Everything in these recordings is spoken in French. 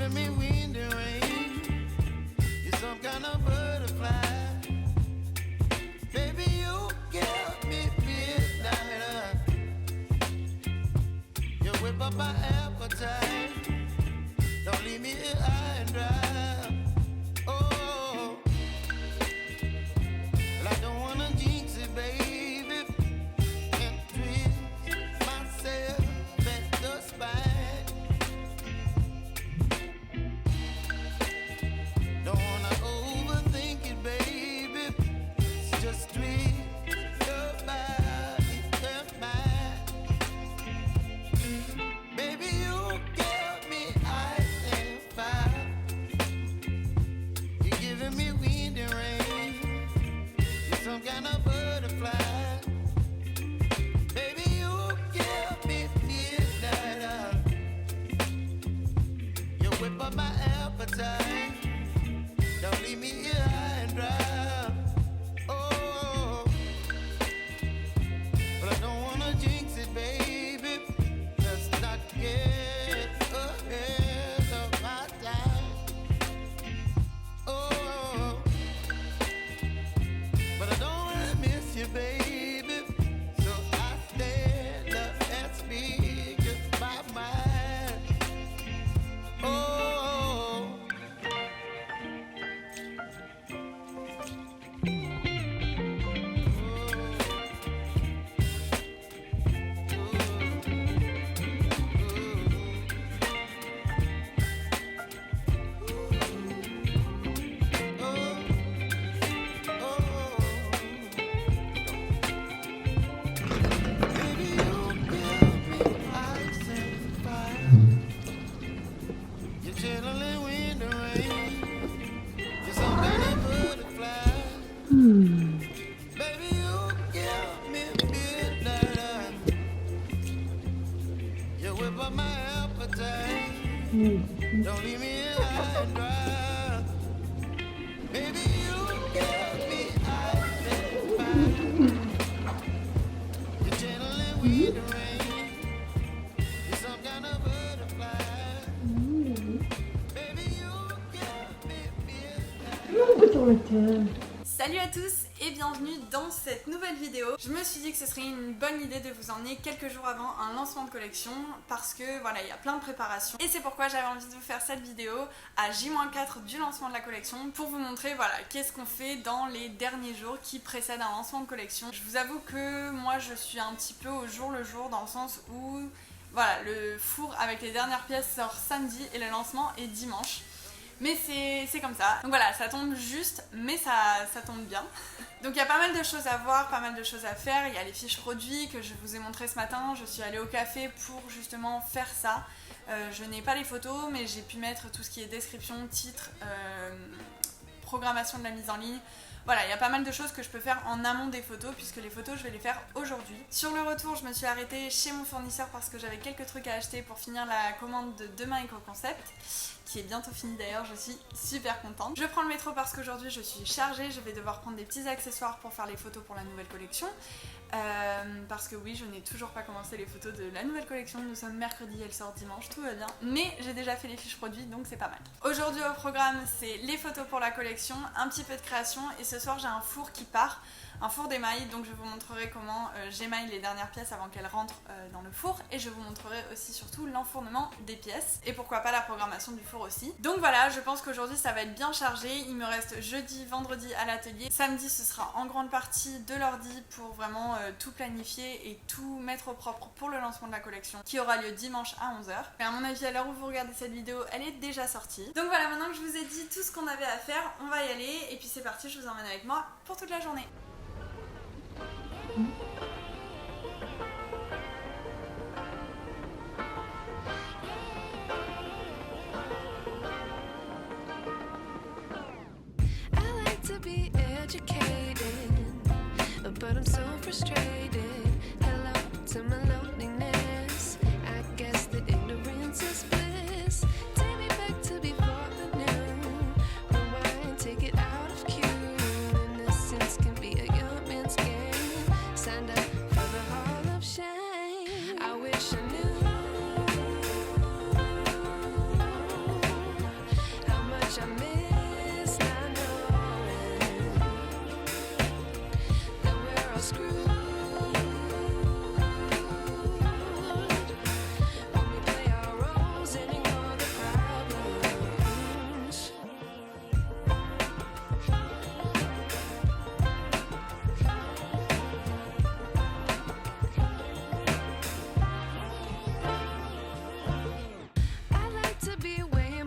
giving me wind and rain. You're some kind of butterfly. Baby, you give me midnight. You whip up my appetite. Don't leave me here high and dry. Oh, well, I don't wanna jinx it, baby, and twist myself at the spine. Don't wanna overthink it, baby. It's just twist your body and mine. Baby, you give me ice and fire. You're giving me wind and rain. You're some kind of butterfly. Baby, you give me midnight. You whip up my appetite. Don't leave me here high and dry. Oh, but I don't wanna jinx it, baby. Let's not get ahead of my time. Oh, but I don't wanna miss you, baby. So I stand up and speak just my mind. Oh. Don't leave me here high and dry. Baby, you give me ice and fire. You're gentle and wind and rain. You're some kind of butterfly. Baby, you give me midnight. Salut à tous et bienvenue dans cette nouvelle vidéo. Je me suis dit que ce serait une bonne idée de vous emmener quelques jours avant un lancement de collection parce que voilà, il y a plein de préparations et c'est pourquoi j'avais envie de vous faire cette vidéo à J-4 du lancement de la collection pour vous montrer voilà, qu'est-ce qu'on fait dans les derniers jours qui précèdent un lancement de collection. Je vous avoue que moi je suis un petit peu au jour le jour dans le sens où voilà, le four avec les dernières pièces sort samedi et le lancement est dimanche. Mais c'est comme ça. Donc voilà, ça tombe juste, mais ça tombe bien. Donc il y a pas mal de choses à voir, pas mal de choses à faire. Il y a les fiches produits que je vous ai montrées ce matin. Je suis allée au café pour justement faire ça. Je n'ai pas les photos, mais j'ai pu mettre tout ce qui est description, titre, programmation de la mise en ligne. Voilà, il y a pas mal de choses que je peux faire en amont des photos puisque les photos je vais les faire aujourd'hui. Sur le retour, je me suis arrêtée chez mon fournisseur parce que j'avais quelques trucs à acheter pour finir la commande de Demain Eco Concept qui est bientôt finie d'ailleurs, je suis super contente. Je prends le métro parce qu'aujourd'hui je suis chargée, je vais devoir prendre des petits accessoires pour faire les photos pour la nouvelle collection. Parce que oui, je n'ai toujours pas commencé les photos de la nouvelle collection, nous sommes mercredi, elle sort dimanche, tout va bien. Mais j'ai déjà fait les fiches produits donc c'est pas mal. Aujourd'hui au programme c'est les photos pour la collection, un petit peu de création et ce soir j'ai un four qui part. Un four d'émail, donc je vous montrerai comment j'émaille les dernières pièces avant qu'elles rentrent dans le four et je vous montrerai aussi surtout l'enfournement des pièces et pourquoi pas la programmation du four aussi. Donc voilà, je pense qu'aujourd'hui ça va être bien chargé, il me reste jeudi, vendredi à l'atelier, samedi ce sera en grande partie de l'ordi pour vraiment tout planifier et tout mettre au propre pour le lancement de la collection qui aura lieu dimanche à 11h. Et à mon avis à l'heure où vous regardez cette vidéo, elle est déjà sortie. Donc voilà, maintenant que je vous ai dit tout ce qu'on avait à faire, on va y aller et puis c'est parti, je vous emmène avec moi pour toute la journée. I like to be educated, but I'm so frustrated. Hello to my loneliness. I guess that ignorance is bliss. Take me back to before I knew. Rewind, take it out of cue. Innocence can be a young man's game. Signed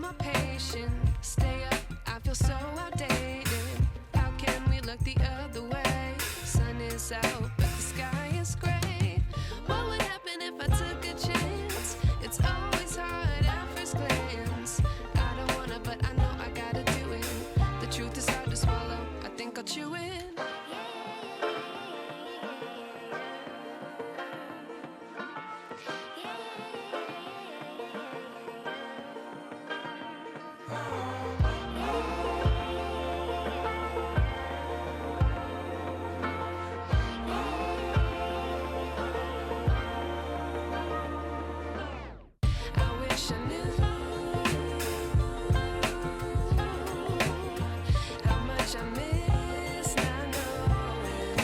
my patience. Stay up, I feel so outdated. How can we look the other way? Sun is out, but the sky is gray. What would happen if I took a chance? It's always hard at first glance. I don't wanna, but I know I gotta do it. The truth is hard to swallow, I think I'll chew it. I wish I knew how much I miss not knowing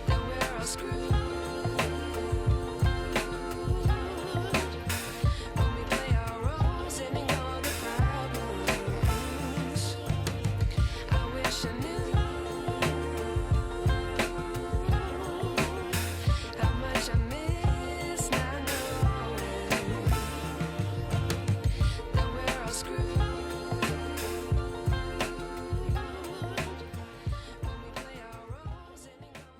that we're all screwed when we play our roles and ignore the problems. I wish I knew how much I miss not knowing that we're all screwed when we play our roles and ignore.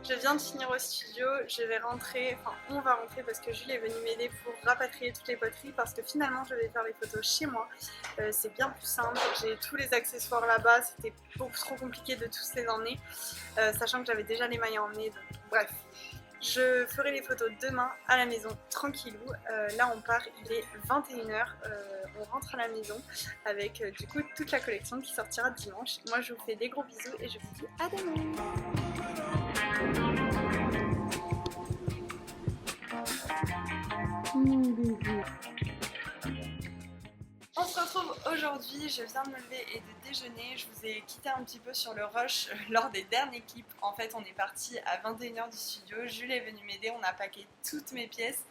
Je viens de finir au studio, je vais rentrer, enfin on va rentrer parce que Jules est venu m'aider pour rapatrier toutes les poteries parce que finalement je vais faire les photos chez moi. C'est bien plus simple, j'ai tous les accessoires là-bas, c'était beaucoup trop compliqué de tous les emmener, sachant que j'avais déjà les mailles à emmener, donc bref. Je ferai les photos demain à la maison, tranquillou. Là on part, il est 21h, on rentre à la maison avec du coup toute la collection qui sortira dimanche. Moi je vous fais des gros bisous et je vous dis à demain. On se retrouve aujourd'hui, je viens de me lever et de déjeuner. Je vous ai quitté un petit peu sur le rush lors des derniers clips. En fait, on est parti à 21h du studio. Jules est venu m'aider, on a packé toutes mes pièces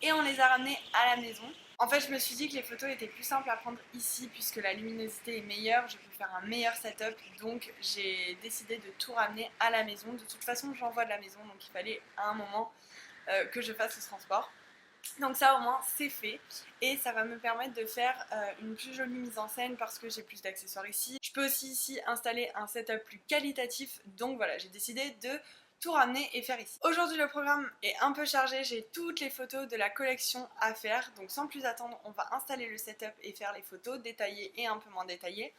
et on les a ramenées à la maison. En fait, je me suis dit que les photos étaient plus simples à prendre ici puisque la luminosité est meilleure, je peux faire un meilleur setup. Donc, j'ai décidé de tout ramener à la maison. De toute façon, j'envoie de la maison, donc il fallait à un moment que je fasse ce transport. Donc ça au moins c'est fait et ça va me permettre de faire une plus jolie mise en scène parce que j'ai plus d'accessoires ici. Je peux aussi ici installer un setup plus qualitatif, donc voilà, j'ai décidé de tout ramener et faire ici. Aujourd'hui le programme est un peu chargé, j'ai toutes les photos de la collection à faire, donc sans plus attendre on va installer le setup et faire les photos détaillées et un peu moins détaillées.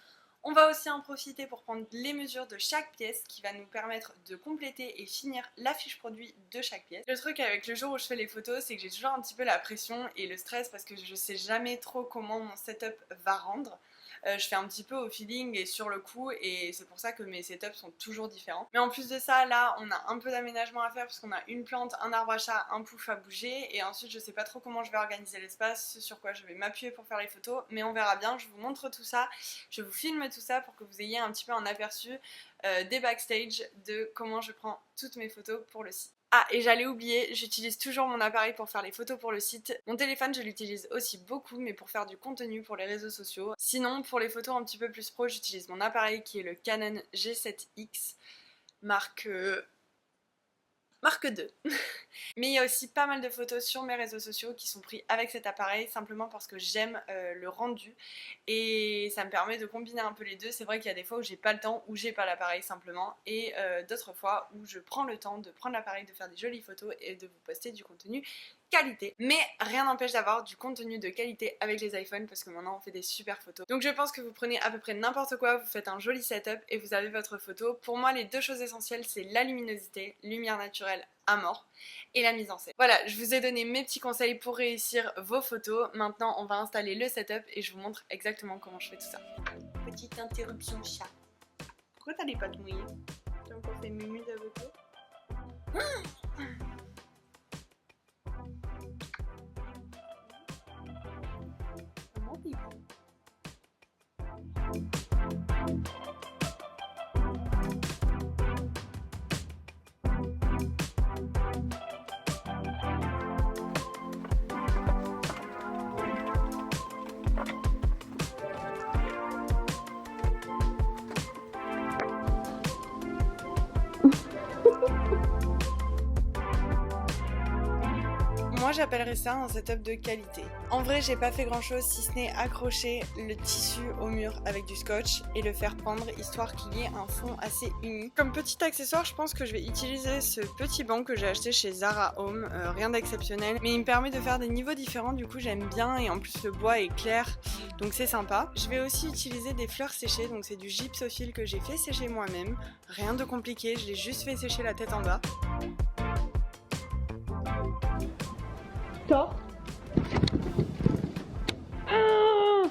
On va aussi en profiter pour prendre les mesures de chaque pièce qui va nous permettre de compléter et finir la fiche produit de chaque pièce. Le truc avec le jour où je fais les photos, c'est que j'ai toujours un petit peu la pression et le stress parce que je sais jamais trop comment mon setup va rendre. Je fais un petit peu au feeling et sur le coup et c'est pour ça que mes setups sont toujours différents. Mais en plus de ça, là on a un peu d'aménagement à faire parce qu'on a une plante, un arbre à chat, un pouf à bouger et ensuite je sais pas trop comment je vais organiser l'espace, sur quoi je vais m'appuyer pour faire les photos, mais on verra bien. Je vous montre tout ça, je vous filme tout ça pour que vous ayez un petit peu un aperçu des backstage de comment je prends toutes mes photos pour le site. Ah, et j'allais oublier, j'utilise toujours mon appareil pour faire les photos pour le site. Mon téléphone, je l'utilise aussi beaucoup, mais pour faire du contenu pour les réseaux sociaux. Sinon, pour les photos un petit peu plus pro, j'utilise mon appareil qui est le Canon G7X, marque 2. Mais il y a aussi pas mal de photos sur mes réseaux sociaux qui sont prises avec cet appareil simplement parce que j'aime le rendu et ça me permet de combiner un peu les deux. C'est vrai qu'il y a des fois où j'ai pas le temps, où j'ai pas l'appareil simplement et d'autres fois où je prends le temps de prendre l'appareil, de faire des jolies photos et de vous poster du contenu qualité. Mais rien n'empêche d'avoir du contenu de qualité avec les iPhones parce que maintenant on fait des super photos. Donc je pense que vous prenez à peu près n'importe quoi, vous faites un joli setup et vous avez votre photo. Pour moi les deux choses essentielles c'est la luminosité, lumière naturelle à mort et la mise en scène. Voilà, je vous ai donné mes petits conseils pour réussir vos photos. Maintenant on va installer le setup et je vous montre exactement comment je fais tout ça. Petite interruption chat. Pourquoi t'as les pattes mouillées? T'as encore fait mumu d'avocat? Moi j'appellerais ça un setup de qualité. En vrai j'ai pas fait grand chose si ce n'est accrocher le tissu au mur avec du scotch et le faire pendre histoire qu'il y ait un fond assez uni. Comme petit accessoire je pense que je vais utiliser ce petit banc que j'ai acheté chez Zara Home, rien d'exceptionnel mais il me permet de faire des niveaux différents, du coup j'aime bien et en plus le bois est clair donc c'est sympa. Je vais aussi utiliser des fleurs séchées, donc c'est du gypsophile que j'ai fait sécher moi-même, rien de compliqué, je l'ai juste fait sécher la tête en bas. Thor. Ah,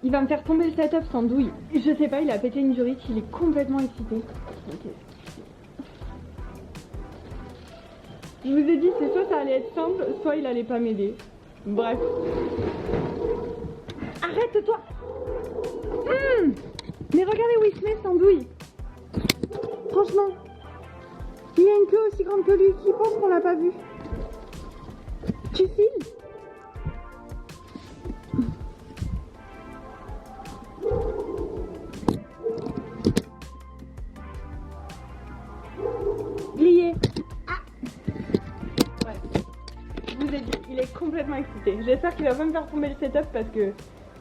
il va me faire tomber le setup sans douille. Je sais pas, il a pété une durite, il est complètement excité. Okay. Je vous ai dit, c'est soit ça allait être simple, soit il allait pas m'aider. Bref. Arrête-toi. Mais regardez où il se met sans douille. Franchement, il y a une queue aussi grande que lui, qui pense qu'on l'a pas vu. Tu files? Glié. Ah. Ouais. Je vous ai dit, il est complètement excité. J'espère qu'il va pas me faire tomber le setup parce que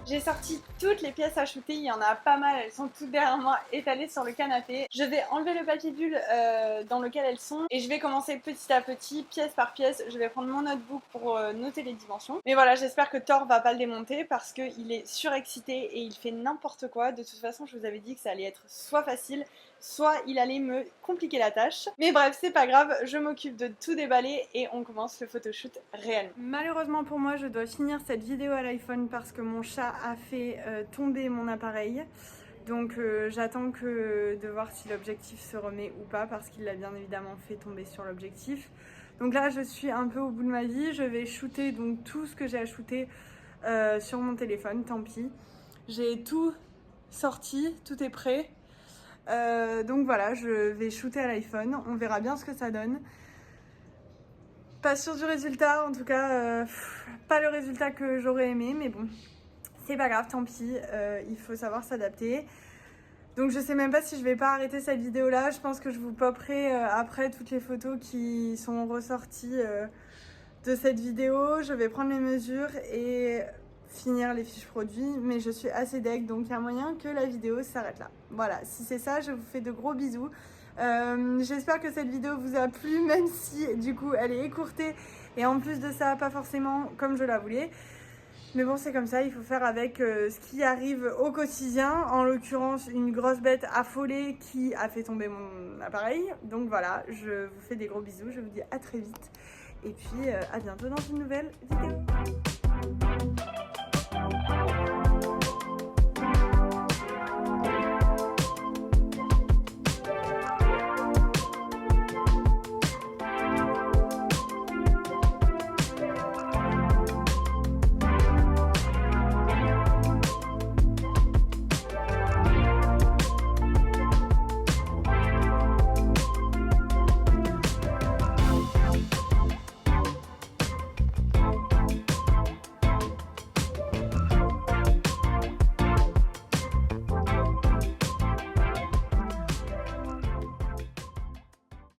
j'ai sorti toutes les pièces à shooter, il y en a pas mal, elles sont toutes derrière moi étalées sur le canapé. Je vais enlever le papier bulle dans lequel elles sont et je vais commencer petit à petit, pièce par pièce. Je vais prendre mon notebook pour noter les dimensions. Mais voilà, j'espère que Thor va pas le démonter parce qu'il est surexcité et il fait n'importe quoi. De toute façon, je vous avais dit que ça allait être soit facile, soit il allait me compliquer la tâche. Mais bref, c'est pas grave, je m'occupe de tout déballer et on commence le photoshoot réellement. Malheureusement pour moi, je dois finir cette vidéo à l'iPhone parce que mon chat a fait tomber mon appareil. Donc j'attends de voir si l'objectif se remet ou pas parce qu'il l'a bien évidemment fait tomber sur l'objectif. Donc là, je suis un peu au bout de ma vie. Je vais shooter donc tout ce que j'ai à shooter sur mon téléphone, tant pis. J'ai tout sorti, tout est prêt. Donc voilà, je vais shooter à l'iPhone, on verra bien ce que ça donne. Pas sûr du résultat, en tout cas pas le résultat que j'aurais aimé, mais bon, c'est pas grave, tant pis, il faut savoir s'adapter. Donc je sais même pas si je vais pas arrêter cette vidéo là, je pense que je vous poperai après toutes les photos qui sont ressorties de cette vidéo. Je vais prendre les mesures et finir les fiches produits, mais je suis assez deg, donc il y a moyen que la vidéo s'arrête là. Voilà, si c'est ça, je vous fais de gros bisous. J'espère que cette vidéo vous a plu, même si du coup elle est écourtée et en plus de ça pas forcément comme je la voulais. Mais bon, c'est comme ça, il faut faire avec ce qui arrive au quotidien. En l'occurrence, une grosse bête affolée qui a fait tomber mon appareil. Donc voilà, je vous fais des gros bisous, je vous dis à très vite. Et puis à bientôt dans une nouvelle vidéo.